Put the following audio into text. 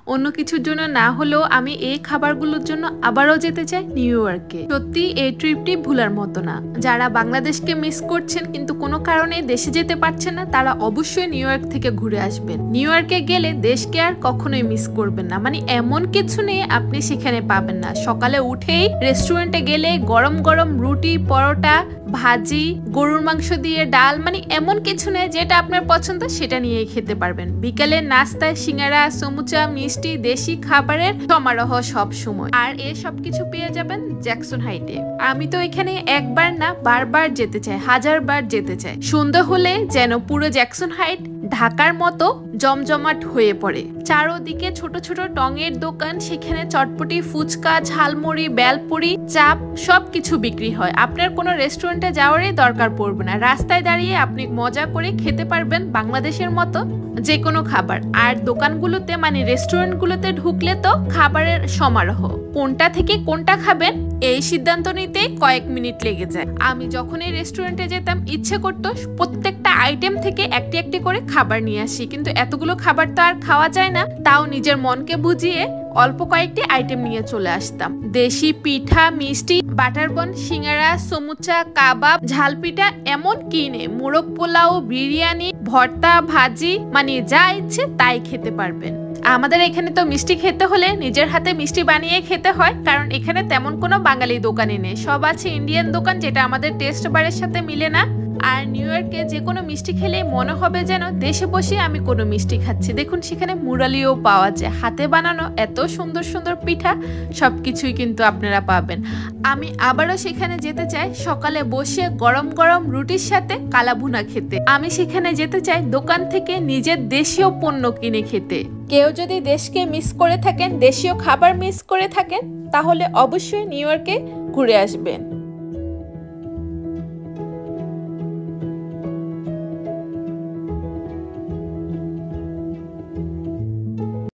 অন্য কিছুর জন্য না হলেও আমি এই খাবারগুলোর জন্য আবারও যেতে চাই নিউ ইয়র্কে। সত্যি এই ট্রিপটি ভুলার মতো না। যারা বাংলাদেশকে মিস করছেন কিন্তু কোনো কারণে দেশে যেতে পারছেন না, তারা অবশ্যই নিউ ইয়র্ক থেকে ঘুরে আসবেন। নিউ ইয়র্কে গেলে দেশকে আর কখনোই মিস করবেন না। মানে এমন কিছু নেই আপনি সেখানে পাবেন না। সকালে উঠেই রেস্টুরেন্টে গেলে গরম গরম রুটি, পরোটা, ভাজি, গরুর মাংস দিয়ে ডাল, মানে এমন কিছু নেই যেটা আপনার পছন্দ সেটা নিয়েই খেতে পারবেন। বিকালে নাস্তায় সিঙ্গারা, সমুচা, মিষ্টি, দেশি খাবারের সমারোহ সব সময়। আর এই সব কিছু পেয়ে যাবেন জ্যাকসন হাইটে। আমি তো এখানে একবার না বারবার যেতে চাই, 1000 বার যেতে চাই। সন্ধ্যা হলে যেন পুরো জ্যাকসন হাইট ঢাকার মতো জমজমাট হয়ে পড়ে। চারোদিকে ছোট ছোট টঙের দোকান, সেখানে চটপটি, ফুচকা, ঝালমুড়ি, বেলপুরি, চাপ সবকিছু বিক্রি হয়। আপনার কোনো রেস্টুরেন্টে যাওয়ারই দরকার পড়বে না। রাস্তায় দাঁড়িয়ে আপনি মজা করে খেতে পারবেন বাংলাদেশের মতো যে কোনো খাবার। আর দোকানগুলোতে মানে রেস্টুরেন্টগুলোতে ঢুকলে তো খাবারের সমারোহ। কোনটা থেকে কোনটা খাবেন এই সিদ্ধান্ত নিতে কয়েক মিনিট লেগে যায়। আমি যখন এই রেস্টুরেন্টে যেতাম ইচ্ছে করতো প্রত্যেকটা আইটেম থেকে একটি একটি করে খাবার নিয়ে আসি, কিন্তু এতগুলো খাবার তো আর খাওয়া যায় না। তাও নিজের মনকে বুঝিয়ে অল্প কয়েকটি আইটেম নিয়ে চলে আসতাম। দেশি পিঠা, মিষ্টি, বাটার বন, সিঙ্গারা, সমুচা, কাবাব, ঝালপিঠা, এমন কিনে মোরগ পোলাও, বিরিয়ানি, ভর্তা, ভাজি, মানে যা ইচ্ছে তাই খেতে পারবেন। আমাদের এখানে তো মিষ্টি খেতে হলে নিজের হাতে মিষ্টি বানিয়ে খেতে হয়, কারণ এখানে তেমন কোনো বাঙালি দোকানই নেই। সব আছে ইন্ডিয়ান দোকান, যেটা আমাদের টেস্ট বারের সাথে মিলে না। আর নিউ ইয়র্কে যে কোনো মিষ্টি খেলে মনে হবে যেন দেশে বসে আমি কোনো মিষ্টি খাচ্ছি। দেখুন সেখানে মুরালিও পাওয়া যায়, হাতে বানানো এত সুন্দর সুন্দর পিঠা সবকিছুই কিন্তু আপনারা পাবেন। আমি আবারও সেখানে যেতে চাই সকালে বসে গরম গরম রুটির সাথে কালাভুনা খেতে। আমি সেখানে যেতে চাই দোকান থেকে নিজের দেশীয় পণ্য কিনে খেতে। কেউ যদি দেশকে মিস করে থাকেন, দেশীয় খাবার মিস করে থাকেন, তাহলে অবশ্যই নিউ ইয়র্কে ঘুরে আসবেন।